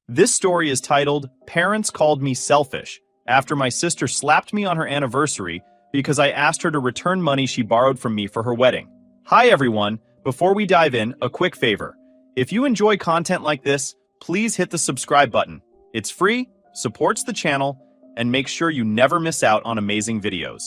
This story is titled, Parents Called Me Selfish, after my sister slapped me on her anniversary because I asked her to return money she borrowed from me for her wedding. Hi everyone, before we dive in, a quick favor. If you enjoy content like this, please hit the subscribe button. It's free, supports the channel, and makes sure you never miss out on amazing videos.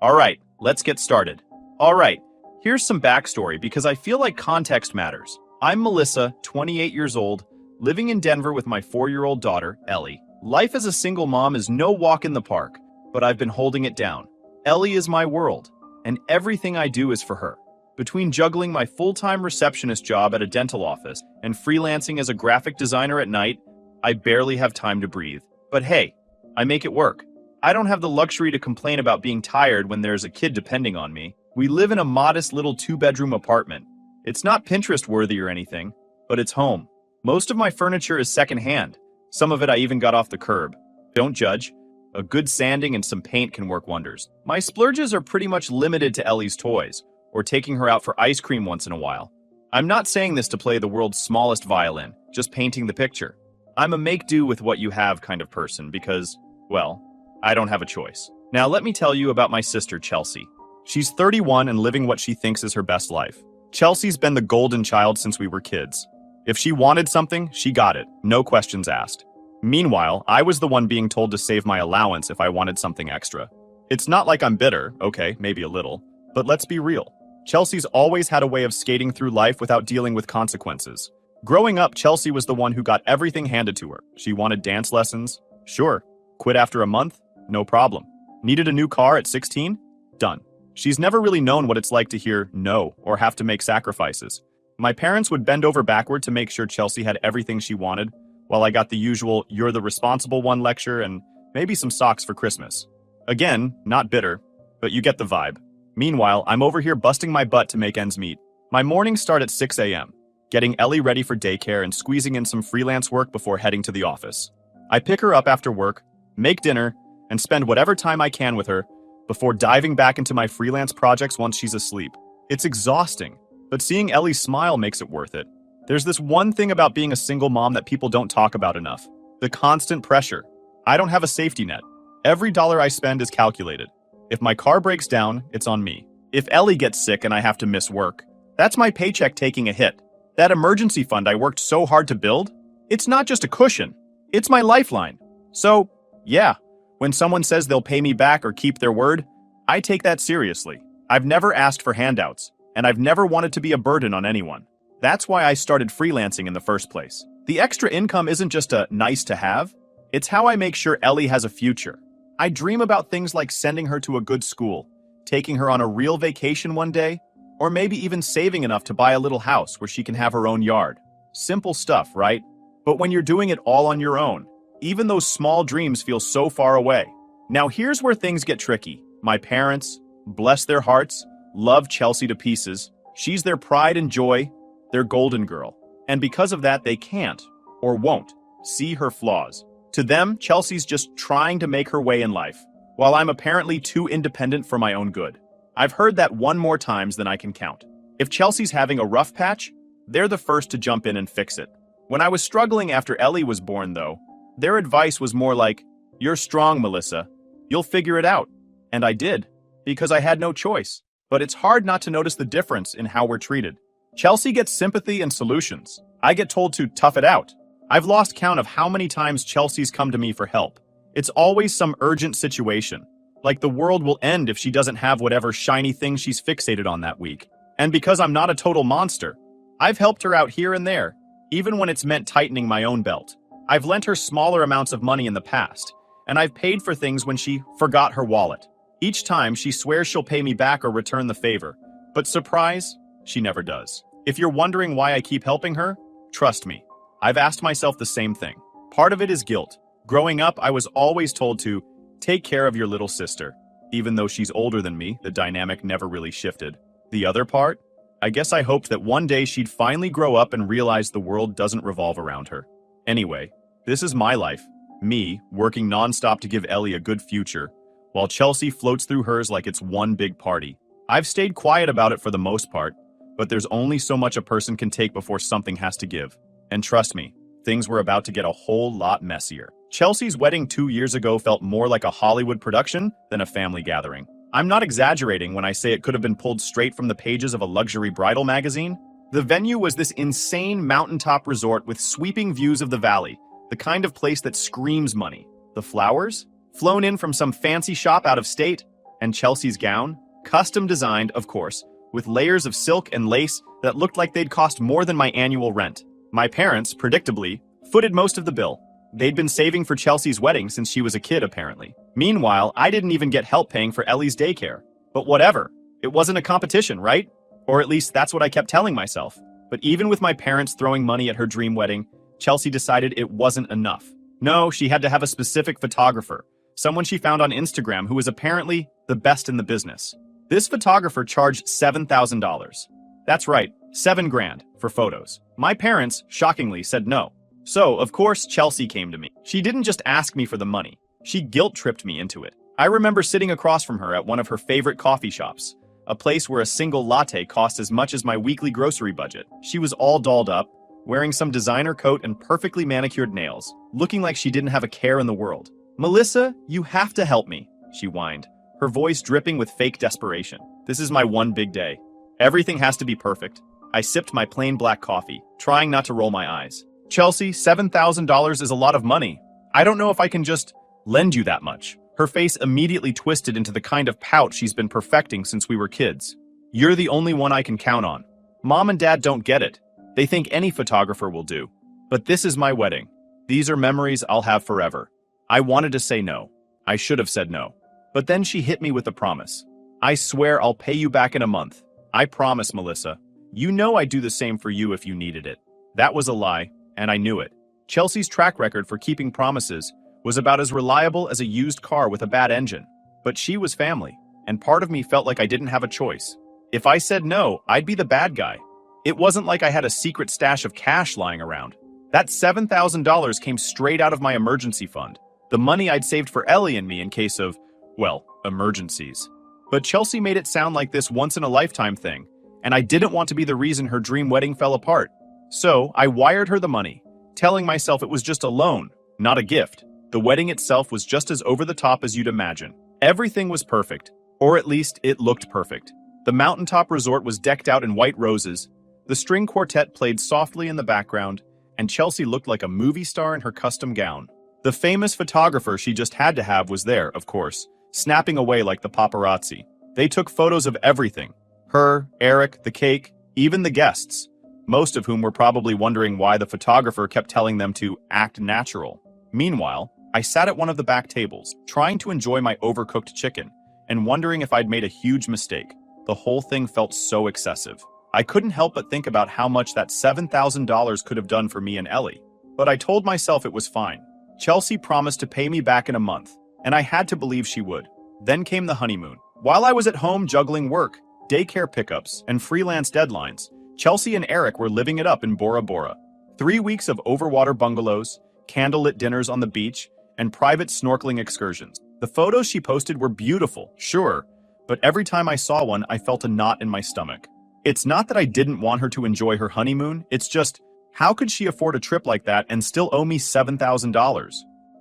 Alright, let's get started. Alright, here's some backstory because I feel like context matters. I'm Melissa, 28 years old, living in Denver with my 4-year-old daughter, Ellie. Life as a single mom is no walk in the park, but I've been holding it down. Ellie is my world, and everything I do is for her. Between juggling my full-time receptionist job at a dental office and freelancing as a graphic designer at night, I barely have time to breathe. But hey, I make it work. I don't have the luxury to complain about being tired when there's a kid depending on me. We live in a modest little 2-bedroom apartment. It's not Pinterest-worthy or anything, but it's home. Most of my furniture is secondhand. Some of it I even got off the curb. Don't judge. A good sanding and some paint can work wonders. My splurges are pretty much limited to Ellie's toys, or taking her out for ice cream once in a while. I'm not saying this to play the world's smallest violin, just painting the picture. I'm a make-do with what you have kind of person because, well, I don't have a choice. Now let me tell you about my sister, Chelsea. She's 31 and living what she thinks is her best life. Chelsea's been the golden child since we were kids. If she wanted something, she got it, no questions asked. Meanwhile, I was the one being told to save my allowance if I wanted something extra. It's not like I'm bitter, okay, maybe a little, but let's be real. Chelsea's always had a way of skating through life without dealing with consequences. Growing up, Chelsea was the one who got everything handed to her. She wanted dance lessons? Sure. Quit after a month? No problem. Needed a new car at 16? Done. She's never really known what it's like to hear no or have to make sacrifices. My parents would bend over backward to make sure Chelsea had everything she wanted, while I got the usual "you're the responsible one" lecture and maybe some socks for Christmas. Again, not bitter, but you get the vibe. Meanwhile, I'm over here busting my butt to make ends meet. My mornings start at 6 a.m., getting Ellie ready for daycare and squeezing in some freelance work before heading to the office. I pick her up after work, make dinner, and spend whatever time I can with her before diving back into my freelance projects once she's asleep. It's exhausting, but seeing Ellie smile makes it worth it. There's this one thing about being a single mom that people don't talk about enough: the constant pressure. I don't have a safety net. Every dollar I spend is calculated. If my car breaks down, it's on me. If Ellie gets sick and I have to miss work, that's my paycheck taking a hit. That emergency fund I worked so hard to build, it's not just a cushion, it's my lifeline. So, yeah, when someone says they'll pay me back or keep their word, I take that seriously. I've never asked for handouts, and I've never wanted to be a burden on anyone. That's why I started freelancing in the first place. The extra income isn't just a nice to have, it's how I make sure Ellie has a future. I dream about things like sending her to a good school, taking her on a real vacation one day, or maybe even saving enough to buy a little house where she can have her own yard. Simple stuff, right? But when you're doing it all on your own, even those small dreams feel so far away. Now here's where things get tricky. My parents, bless their hearts, love Chelsea to pieces. She's their pride and joy, their golden girl. And because of that, they can't, or won't, see her flaws. To them, Chelsea's just trying to make her way in life, while I'm apparently too independent for my own good. I've heard that one more times than I can count. If Chelsea's having a rough patch, they're the first to jump in and fix it. When I was struggling after Ellie was born, though, their advice was more like, "You're strong, Melissa. You'll figure it out." And I did, because I had no choice. But it's hard not to notice the difference in how we're treated. Chelsea gets sympathy and solutions. I get told to tough it out. I've lost count of how many times Chelsea's come to me for help. It's always some urgent situation, like the world will end if she doesn't have whatever shiny thing she's fixated on that week. And because I'm not a total monster, I've helped her out here and there, even when it's meant tightening my own belt. I've lent her smaller amounts of money in the past, and I've paid for things when she forgot her wallet. Each time, she swears she'll pay me back or return the favor, but surprise, she never does. If you're wondering why I keep helping her, trust me, I've asked myself the same thing. Part of it is guilt. Growing up, I was always told to take care of your little sister. Even though she's older than me, the dynamic never really shifted. The other part? I guess I hoped that one day she'd finally grow up and realize the world doesn't revolve around her. Anyway, this is my life. Me, working nonstop to give Ellie a good future, while Chelsea floats through hers like it's one big party. I've stayed quiet about it for the most part, but there's only so much a person can take before something has to give. And trust me, things were about to get a whole lot messier. Chelsea's wedding 2 years ago felt more like a Hollywood production than a family gathering. I'm not exaggerating when I say it could have been pulled straight from the pages of a luxury bridal magazine. The venue was this insane mountaintop resort with sweeping views of the valley, the kind of place that screams money. The flowers? Flown in from some fancy shop out of state. And Chelsea's gown? Custom designed, of course, with layers of silk and lace that looked like they'd cost more than my annual rent. My parents, predictably, footed most of the bill. They'd been saving for Chelsea's wedding since she was a kid, apparently. Meanwhile, I didn't even get help paying for Ellie's daycare. But whatever. It wasn't a competition, right? Or at least that's what I kept telling myself. But even with my parents throwing money at her dream wedding, Chelsea decided it wasn't enough. No, she had to have a specific photographer, someone she found on Instagram who was apparently the best in the business. This photographer charged $7,000. That's right, $7,000 for photos. My parents, shockingly, said no. So, of course, Chelsea came to me. She didn't just ask me for the money. She guilt-tripped me into it. I remember sitting across from her at one of her favorite coffee shops, a place where a single latte cost as much as my weekly grocery budget. She was all dolled up, wearing some designer coat and perfectly manicured nails, looking like she didn't have a care in the world. "Melissa, you have to help me," she whined, her voice dripping with fake desperation. "This is my one big day. Everything has to be perfect." I sipped my plain black coffee, trying not to roll my eyes. "Chelsea, $7,000 is a lot of money. I don't know if I can just lend you that much." Her face immediately twisted into the kind of pout she's been perfecting since we were kids. "You're the only one I can count on. Mom and Dad don't get it. They think any photographer will do. But this is my wedding. These are memories I'll have forever." I wanted to say no. I should have said no. But then she hit me with a promise. "I swear I'll pay you back in a month. I promise, Melissa. You know I'd do the same for you if you needed it." That was a lie, and I knew it. Chelsea's track record for keeping promises was about as reliable as a used car with a bad engine. But she was family, and part of me felt like I didn't have a choice. If I said no, I'd be the bad guy. It wasn't like I had a secret stash of cash lying around. That $7,000 came straight out of my emergency fund, the money I'd saved for Ellie and me in case of, well, emergencies. But Chelsea made it sound like this once-in-a-lifetime thing, and I didn't want to be the reason her dream wedding fell apart. So I wired her the money, telling myself it was just a loan, not a gift. The wedding itself was just as over-the-top as you'd imagine. Everything was perfect, or at least it looked perfect. The mountaintop resort was decked out in white roses, the string quartet played softly in the background, and Chelsea looked like a movie star in her custom gown. The famous photographer she just had to have was there, of course, snapping away like the paparazzi. They took photos of everything. Her, Eric, the cake, even the guests, most of whom were probably wondering why the photographer kept telling them to act natural. Meanwhile, I sat at one of the back tables, trying to enjoy my overcooked chicken, and wondering if I'd made a huge mistake. The whole thing felt so excessive. I couldn't help but think about how much that $7,000 could have done for me and Ellie. But I told myself it was fine. Chelsea promised to pay me back in a month, and I had to believe she would. Then came the honeymoon. While I was at home juggling work, daycare pickups, and freelance deadlines, Chelsea and Eric were living it up in Bora Bora. 3 weeks of overwater bungalows, candlelit dinners on the beach, and private snorkeling excursions. The photos she posted were beautiful, sure, but every time I saw one, I felt a knot in my stomach. It's not that I didn't want her to enjoy her honeymoon, it's just, how could she afford a trip like that and still owe me $7,000?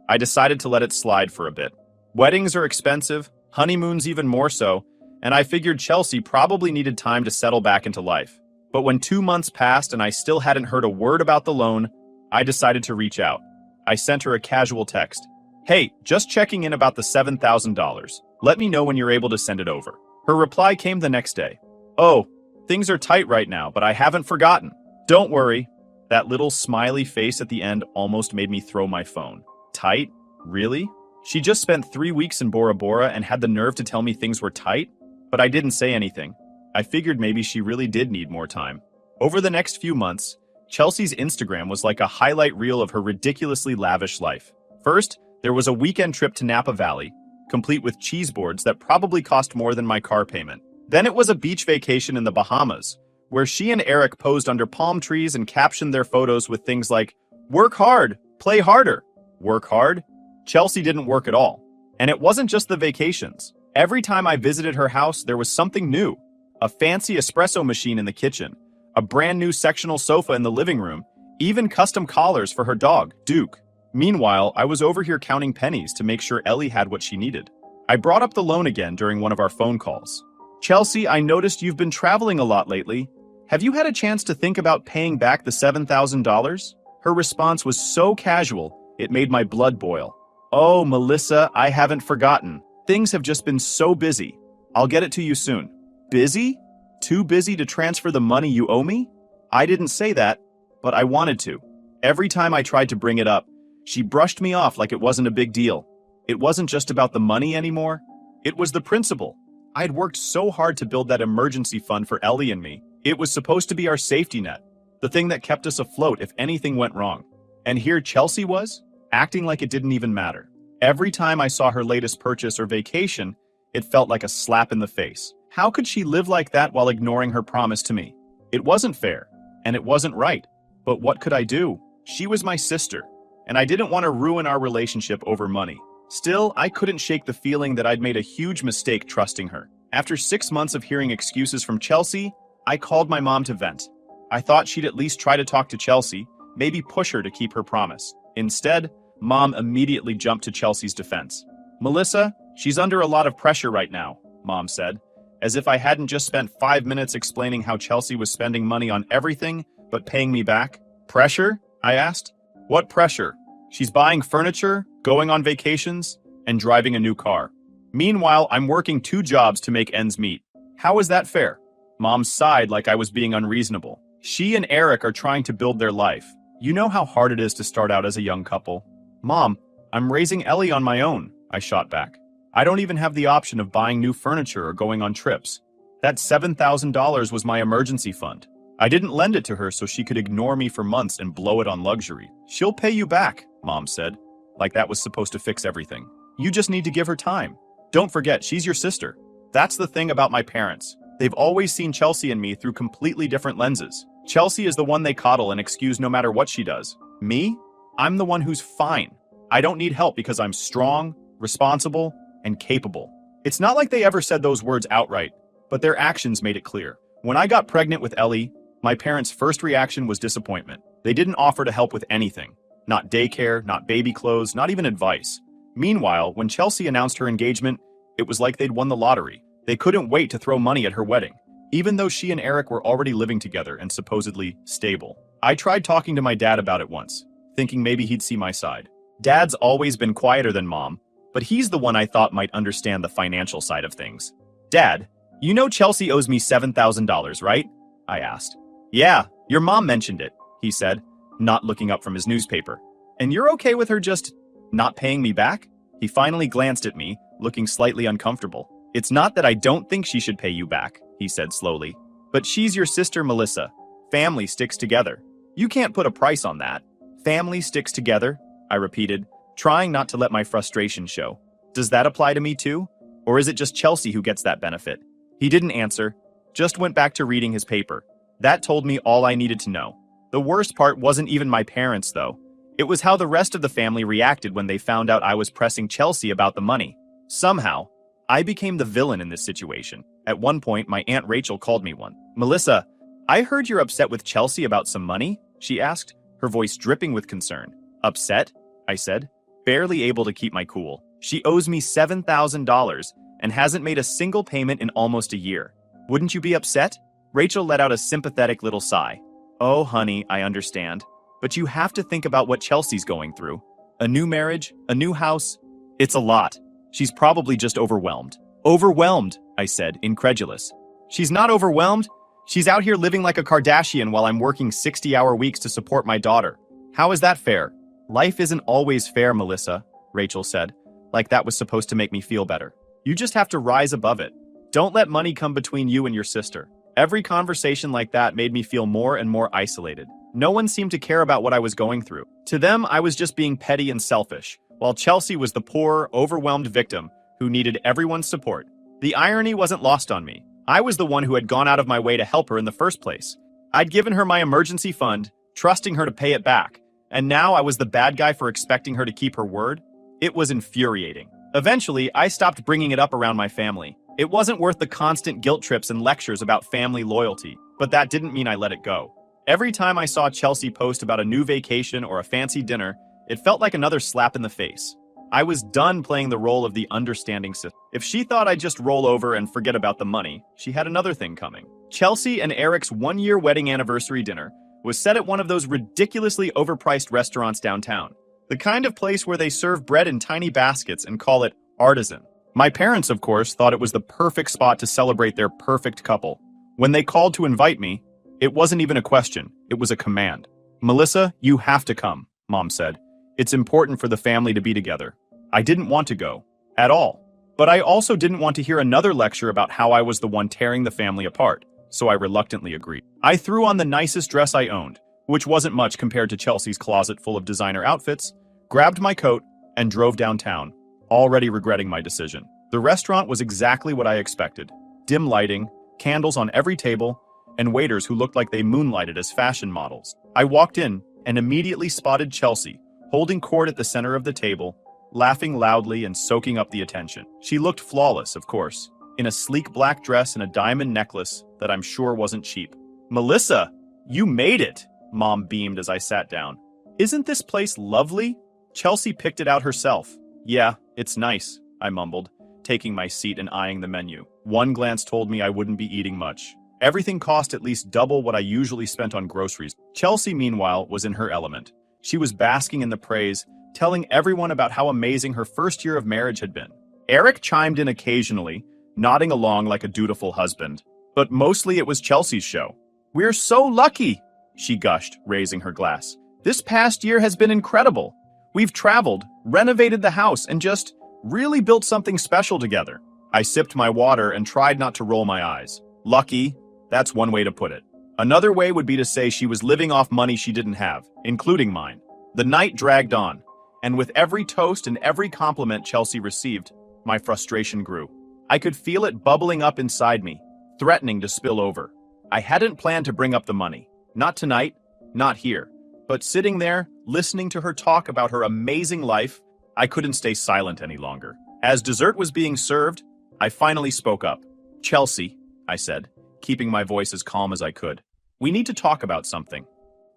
I decided to let it slide for a bit. Weddings are expensive, honeymoons even more so, and I figured Chelsea probably needed time to settle back into life. But when 2 months passed and I still hadn't heard a word about the loan, I decided to reach out. I sent her a casual text. "Hey, just checking in about the $7,000. Let me know when you're able to send it over." Her reply came the next day. "Oh, things are tight right now, but I haven't forgotten. Don't worry." That little smiley face at the end almost made me throw my phone. Tight? Really? She just spent 3 weeks in Bora Bora and had the nerve to tell me things were tight? But I didn't say anything. I figured maybe she really did need more time. Over the next few months, Chelsea's Instagram was like a highlight reel of her ridiculously lavish life. First, there was a weekend trip to Napa Valley, complete with cheese boards that probably cost more than my car payment. Then it was a beach vacation in the Bahamas, where she and Eric posed under palm trees and captioned their photos with things like, "Work hard, play harder." Work hard? Chelsea didn't work at all. And it wasn't just the vacations. Every time I visited her house, there was something new. A fancy espresso machine in the kitchen, a brand new sectional sofa in the living room, Even custom collars for her dog, Duke. Meanwhile, I was over here counting pennies to make sure Ellie had what she needed. I brought up the loan again during one of our phone calls. Chelsea, I noticed you've been traveling a lot lately. Have you had a chance to think about paying back the $7,000? Her response was so casual, it made my blood boil. Oh, Melissa, I haven't forgotten. Things have just been so busy. I'll get it to you soon. Busy? Too busy to transfer the money you owe me? I didn't say that, but I wanted to. Every time I tried to bring it up, she brushed me off like it wasn't a big deal. It wasn't just about the money anymore. It was the principle. I'd worked so hard to build that emergency fund for Ellie and me. It was supposed to be our safety net, the thing that kept us afloat if anything went wrong. And here Chelsea was, acting like it didn't even matter. Every time I saw her latest purchase or vacation, it felt like a slap in the face. How could she live like that while ignoring her promise to me? It wasn't fair, and it wasn't right. But what could I do? She was my sister, and I didn't want to ruin our relationship over money. Still, I couldn't shake the feeling that I'd made a huge mistake trusting her. After 6 months of hearing excuses from Chelsea, I called my mom to vent. I thought she'd at least try to talk to Chelsea, maybe push her to keep her promise. Instead, Mom immediately jumped to Chelsea's defense. Melissa, she's under a lot of pressure right now, Mom said, as if I hadn't just spent 5 minutes explaining how Chelsea was spending money on everything but paying me back. Pressure? I asked. What pressure? She's buying furniture, going on vacations, and driving a new car. Meanwhile, I'm working 2 jobs to make ends meet. How is that fair? Mom sighed like I was being unreasonable. She and Eric are trying to build their life. You know how hard it is to start out as a young couple. Mom, I'm raising Ellie on my own, I shot back. I don't even have the option of buying new furniture or going on trips. That $7,000 was my emergency fund. I didn't lend it to her so she could ignore me for months and blow it on luxury. She'll pay you back, Mom said, like that was supposed to fix everything. You just need to give her time. Don't forget, she's your sister. That's the thing about my parents. They've always seen Chelsea and me through completely different lenses. Chelsea is the one they coddle and excuse no matter what she does. Me? I'm the one who's fine. I don't need help because I'm strong, responsible, and capable. It's not like they ever said those words outright, but their actions made it clear. When I got pregnant with Ellie, my parents' first reaction was disappointment. They didn't offer to help with anything. Not daycare, not baby clothes, not even advice. Meanwhile, when Chelsea announced her engagement, it was like they'd won the lottery. They couldn't wait to throw money at her wedding, even though she and Eric were already living together and supposedly stable. I tried talking to my dad about it once, thinking maybe he'd see my side. Dad's always been quieter than Mom, but he's the one I thought might understand the financial side of things. Dad, you know Chelsea owes me $7,000, right? I asked. Yeah, your mom mentioned it, he said, not looking up from his newspaper. And you're okay with her just not paying me back? He finally glanced at me, looking slightly uncomfortable. It's not that I don't think she should pay you back, he said slowly. But she's your sister, Melissa. Family sticks together. You can't put a price on that. Family sticks together, I repeated, trying not to let my frustration show. Does that apply to me too? Or is it just Chelsea who gets that benefit? He didn't answer, just went back to reading his paper. That told me all I needed to know. The worst part wasn't even my parents, though. It was how the rest of the family reacted when they found out I was pressing Chelsea about the money. Somehow, I became the villain in this situation. At one point, my Aunt Rachel called me one. Melissa, I heard you're upset with Chelsea about some money, she asked, her voice dripping with concern. Upset? I said, barely able to keep my cool. She owes me $7,000 and hasn't made a single payment in almost a year. Wouldn't you be upset? Rachel let out a sympathetic little sigh. Oh, honey, I understand. But you have to think about what Chelsea's going through. A new marriage, a new house. It's a lot. She's probably just overwhelmed. Overwhelmed, I said, incredulous. She's not overwhelmed. She's out here living like a Kardashian while I'm working 60-hour weeks to support my daughter. How is that fair? Life isn't always fair, Melissa, Rachel said, like that was supposed to make me feel better. You just have to rise above it. Don't let money come between you and your sister. Every conversation like that made me feel more and more isolated. No one seemed to care about what I was going through. To them, I was just being petty and selfish, while Chelsea was the poor, overwhelmed victim who needed everyone's support. The irony wasn't lost on me. I was the one who had gone out of my way to help her in the first place. I'd given her my emergency fund, trusting her to pay it back, and now I was the bad guy for expecting her to keep her word? It was infuriating. Eventually, I stopped bringing it up around my family. It wasn't worth the constant guilt trips and lectures about family loyalty, but that didn't mean I let it go. Every time I saw Chelsea post about a new vacation or a fancy dinner, it felt like another slap in the face. I was done playing the role of the understanding sister. If she thought I'd just roll over and forget about the money, she had another thing coming. Chelsea and Eric's one-year wedding anniversary dinner was set at one of those ridiculously overpriced restaurants downtown. The kind of place where they serve bread in tiny baskets and call it artisan. My parents, of course, thought it was the perfect spot to celebrate their perfect couple. When they called to invite me, it wasn't even a question, it was a command. "Melissa, you have to come," Mom said. "It's important for the family to be together." I didn't want to go, at all. But I also didn't want to hear another lecture about how I was the one tearing the family apart, so I reluctantly agreed. I threw on the nicest dress I owned, which wasn't much compared to Chelsea's closet full of designer outfits, grabbed my coat, and drove downtown, already regretting my decision. The restaurant was exactly what I expected. Dim lighting, candles on every table, and waiters who looked like they moonlighted as fashion models. I walked in and immediately spotted Chelsea, holding court at the center of the table, laughing loudly and soaking up the attention. She looked flawless, of course, in a sleek black dress and a diamond necklace that I'm sure wasn't cheap. "Melissa, you made it," Mom beamed as I sat down. "Isn't this place lovely?" Chelsea picked it out herself. "Yeah, it's nice," I mumbled, taking my seat and eyeing the menu. One glance told me I wouldn't be eating much. Everything cost at least double what I usually spent on groceries. Chelsea, meanwhile, was in her element. She was basking in the praise, telling everyone about how amazing her first year of marriage had been. Eric chimed in occasionally, nodding along like a dutiful husband. But mostly it was Chelsea's show. "We're so lucky," she gushed, raising her glass. "This past year has been incredible. We've traveled, renovated the house, and just really built something special together." I sipped my water and tried not to roll my eyes. Lucky? That's one way to put it. Another way would be to say she was living off money she didn't have, including mine. The night dragged on, and with every toast and every compliment Chelsea received, my frustration grew. I could feel it bubbling up inside me, threatening to spill over. I hadn't planned to bring up the money. Not tonight, not here. But sitting there, listening to her talk about her amazing life, I couldn't stay silent any longer. As dessert was being served, I finally spoke up. "Chelsea," I said, keeping my voice as calm as I could. "We need to talk about something."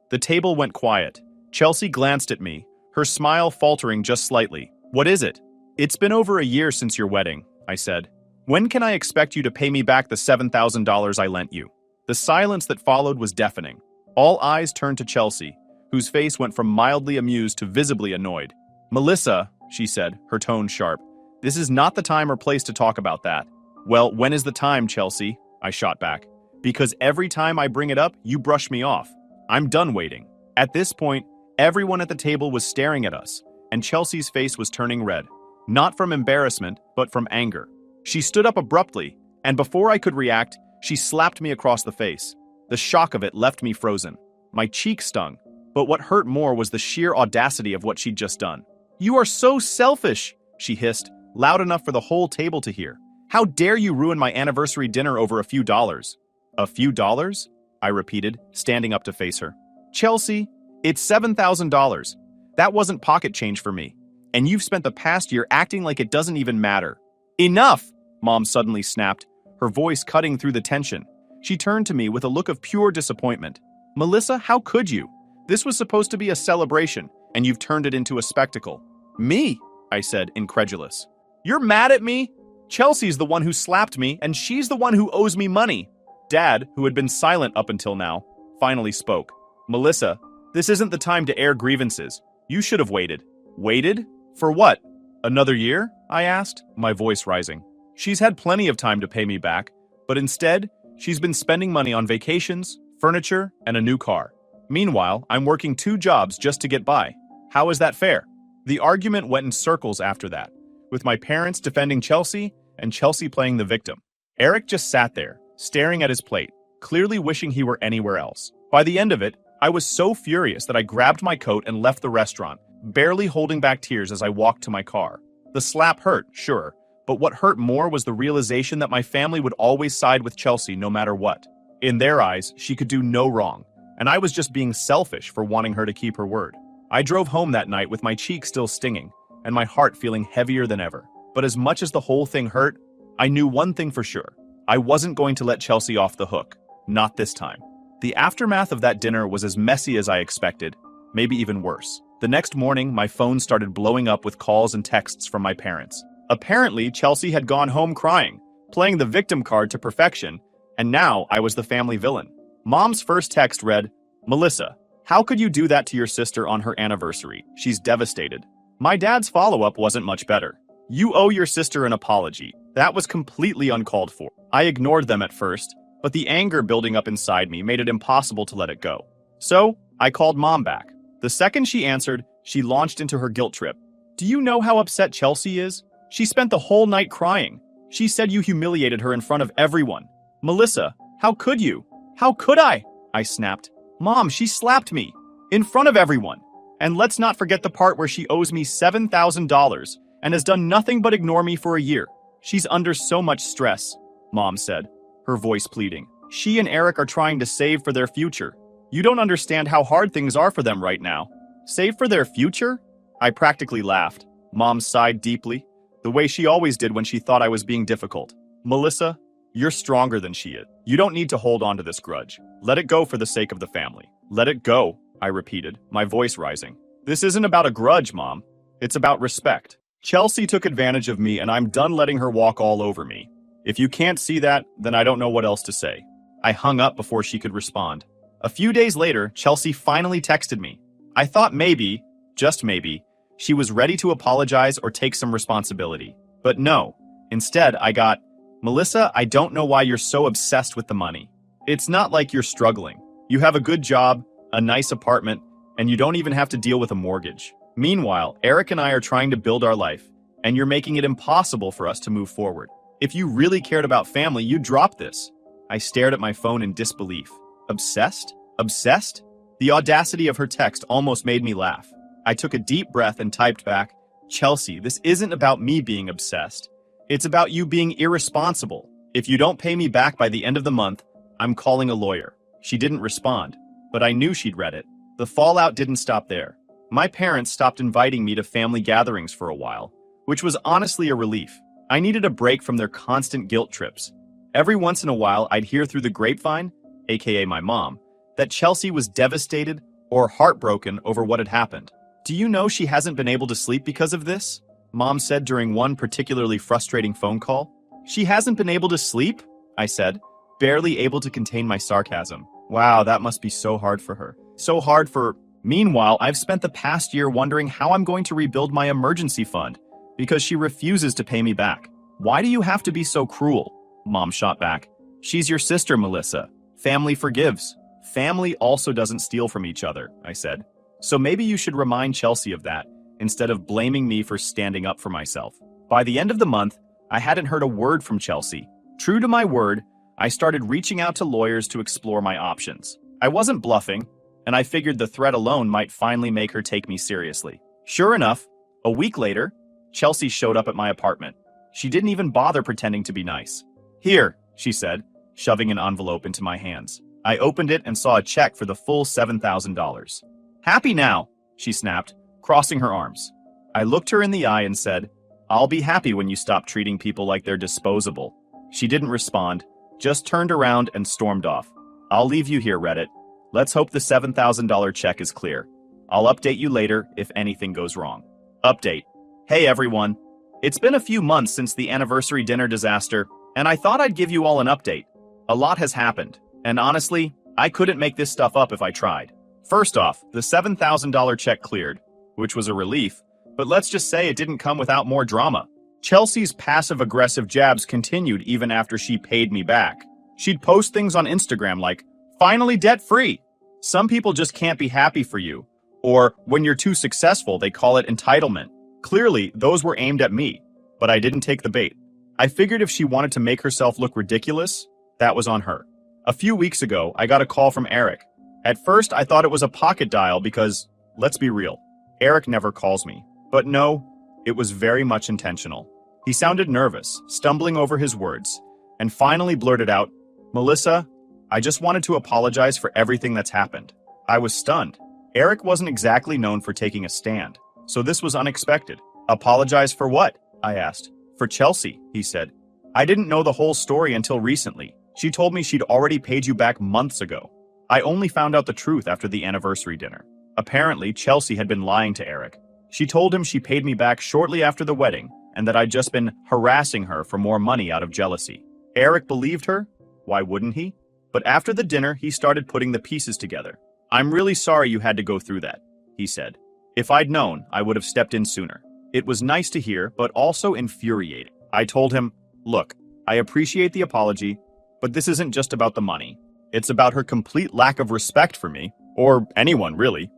The table went quiet. Chelsea glanced at me, her smile faltering just slightly. "What is it?" "It's been over a year since your wedding," I said. "When can I expect you to pay me back the $7,000 I lent you?" The silence that followed was deafening. All eyes turned to Chelsea, whose face went from mildly amused to visibly annoyed. "Melissa," she said, her tone sharp, "this is not the time or place to talk about that." "Well, when is the time, Chelsea?" I shot back. "Because every time I bring it up, you brush me off. I'm done waiting." At this point, everyone at the table was staring at us, and Chelsea's face was turning red. Not from embarrassment, but from anger. She stood up abruptly, and before I could react, she slapped me across the face. The shock of it left me frozen. My cheek stung, but what hurt more was the sheer audacity of what she'd just done. "You are so selfish," she hissed, loud enough for the whole table to hear. "How dare you ruin my anniversary dinner over a few dollars?" "A few dollars?" I repeated, standing up to face her. "Chelsea, it's $7,000. That wasn't pocket change for me. And you've spent the past year acting like it doesn't even matter." "Enough!" Mom suddenly snapped, her voice cutting through the tension. She turned to me with a look of pure disappointment. "Melissa, how could you? This was supposed to be a celebration, and you've turned it into a spectacle." "Me?" I said, incredulous. "You're mad at me? Chelsea's the one who slapped me, and she's the one who owes me money." Dad, who had been silent up until now, finally spoke. "Melissa, this isn't the time to air grievances. You should have waited." "Waited? For what? Another year?" I asked, my voice rising. "She's had plenty of time to pay me back, but instead, she's been spending money on vacations, furniture, and a new car. Meanwhile, I'm working 2 jobs just to get by. How is that fair?" The argument went in circles after that, with my parents defending Chelsea and Chelsea playing the victim. Eric just sat there, staring at his plate, clearly wishing he were anywhere else. By the end of it, I was so furious that I grabbed my coat and left the restaurant, barely holding back tears as I walked to my car. The slap hurt, sure, but what hurt more was the realization that my family would always side with Chelsea no matter what. In their eyes, she could do no wrong, and I was just being selfish for wanting her to keep her word. I drove home that night with my cheek still stinging, and my heart feeling heavier than ever. But as much as the whole thing hurt, I knew one thing for sure. I wasn't going to let Chelsea off the hook. Not this time. The aftermath of that dinner was as messy as I expected, maybe even worse. The next morning, my phone started blowing up with calls and texts from my parents. Apparently, Chelsea had gone home crying, playing the victim card to perfection, and now I was the family villain. Mom's first text read, "Melissa, how could you do that to your sister on her anniversary? She's devastated." My dad's follow-up wasn't much better. "You owe your sister an apology. That was completely uncalled for." I ignored them at first, but the anger building up inside me made it impossible to let it go. So, I called Mom back. The second she answered, she launched into her guilt trip. "Do you know how upset Chelsea is? She spent the whole night crying. She said you humiliated her in front of everyone. Melissa, how could you? How could I?" I snapped. "Mom, she slapped me. In front of everyone. And let's not forget the part where she owes me $7,000 and has done nothing but ignore me for a year. She's under so much stress," Mom said, her voice pleading. "She and Eric are trying to save for their future. You don't understand how hard things are for them right now." "Save for their future?" I practically laughed. Mom sighed deeply, the way she always did when she thought I was being difficult. "Melissa, you're stronger than she is. You don't need to hold on to this grudge. Let it go for the sake of the family." "Let it go," I repeated, my voice rising. "This isn't about a grudge, Mom. It's about respect. Chelsea took advantage of me and I'm done letting her walk all over me. If you can't see that, then I don't know what else to say." I hung up before she could respond. A few days later, Chelsea finally texted me. I thought maybe, just maybe, she was ready to apologize or take some responsibility. But no. Instead, I got, "Melissa, I don't know why you're so obsessed with the money. It's not like you're struggling. You have a good job, a nice apartment, and you don't even have to deal with a mortgage. Meanwhile, Eric and I are trying to build our life, and you're making it impossible for us to move forward. If you really cared about family, you'd drop this." I stared at my phone in disbelief. Obsessed? Obsessed? The audacity of her text almost made me laugh. I took a deep breath and typed back, "Chelsea, this isn't about me being obsessed. It's about you being irresponsible. If you don't pay me back by the end of the month, I'm calling a lawyer." She didn't respond, but I knew she'd read it. The fallout didn't stop there. My parents stopped inviting me to family gatherings for a while, which was honestly a relief. I needed a break from their constant guilt trips. Every once in a while, I'd hear through the grapevine, aka my mom, that Chelsea was devastated or heartbroken over what had happened. "Do you know she hasn't been able to sleep because of this?" Mom said during one particularly frustrating phone call. "She hasn't been able to sleep?" I said, barely able to contain my sarcasm. Wow, that must be so hard for her. So hard for... Meanwhile, I've spent the past year wondering how I'm going to rebuild my emergency fund because she refuses to pay me back. "Why do you have to be so cruel?" Mom shot back. "She's your sister, Melissa. Family forgives. Family also doesn't steal from each other," I said. "So maybe you should remind Chelsea of that, instead of blaming me for standing up for myself." By the end of the month, I hadn't heard a word from Chelsea. True to my word, I started reaching out to lawyers to explore my options. I wasn't bluffing, and I figured the threat alone might finally make her take me seriously. Sure enough, a week later, Chelsea showed up at my apartment. She didn't even bother pretending to be nice. "Here," she said, shoving an envelope into my hands. I opened it and saw a check for the full $7,000. "Happy now," she snapped, crossing her arms. I looked her in the eye and said, "I'll be happy when you stop treating people like they're disposable." She didn't respond, just turned around and stormed off. "I'll leave you here, Reddit. Let's hope the $7,000 check is clear. I'll update you later if anything goes wrong." Update. Hey everyone. It's been a few months since the anniversary dinner disaster, and I thought I'd give you all an update. A lot has happened, and honestly, I couldn't make this stuff up if I tried. First off, the $7,000 check cleared, which was a relief, but let's just say it didn't come without more drama. Chelsea's passive-aggressive jabs continued even after she paid me back. She'd post things on Instagram like, "Finally debt-free. Some people just can't be happy for you." Or, "When you're too successful, they call it entitlement." Clearly, those were aimed at me, but I didn't take the bait. I figured if she wanted to make herself look ridiculous, that was on her. A few weeks ago, I got a call from Eric. At first, I thought it was a pocket dial because, let's be real, Eric never calls me. But no, it was very much intentional. He sounded nervous, stumbling over his words, and finally blurted out, "Melissa, I just wanted to apologize for everything that's happened." I was stunned. Eric wasn't exactly known for taking a stand, so this was unexpected. "Apologize for what?" I asked. "For Chelsea," he said. "I didn't know the whole story until recently. She told me she'd already paid you back months ago." I only found out the truth after the anniversary dinner. Apparently, Chelsea had been lying to Eric. She told him she paid me back shortly after the wedding and that I'd just been harassing her for more money out of jealousy. Eric believed her. Why wouldn't he? But after the dinner, he started putting the pieces together. "I'm really sorry you had to go through that," he said. "If I'd known, I would have stepped in sooner." It was nice to hear, but also infuriating. I told him, "Look, I appreciate the apology, but this isn't just about the money. It's about her complete lack of respect for me, or anyone really."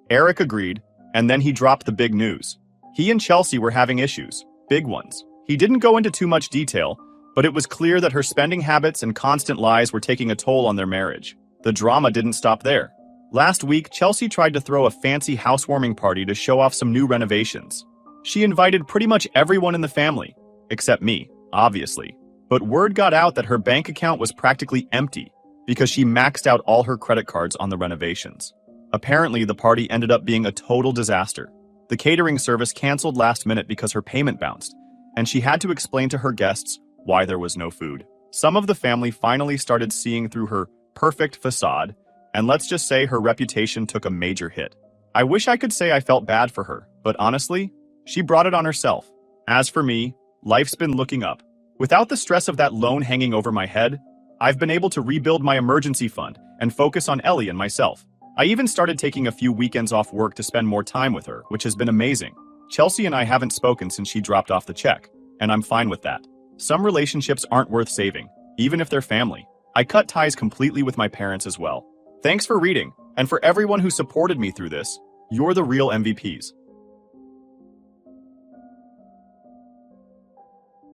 Eric agreed, and then he dropped the big news. He and Chelsea were having issues, big ones. He didn't go into too much detail, but it was clear that her spending habits and constant lies were taking a toll on their marriage. The drama didn't stop there. Last week, Chelsea tried to throw a fancy housewarming party to show off some new renovations. She invited pretty much everyone in the family, except me, obviously. But word got out that her bank account was practically empty because she maxed out all her credit cards on the renovations. Apparently, the party ended up being a total disaster. The catering service canceled last minute because her payment bounced, and she had to explain to her guests why there was no food. Some of the family finally started seeing through her perfect facade, and let's just say her reputation took a major hit. I wish I could say I felt bad for her, but honestly, she brought it on herself. As for me, life's been looking up. Without the stress of that loan hanging over my head, I've been able to rebuild my emergency fund and focus on Ellie and myself. I even started taking a few weekends off work to spend more time with her, which has been amazing. Chelsea and I haven't spoken since she dropped off the check, and I'm fine with that. Some relationships aren't worth saving, even if they're family. I cut ties completely with my parents as well. Thanks for reading, and for everyone who supported me through this, you're the real MVPs.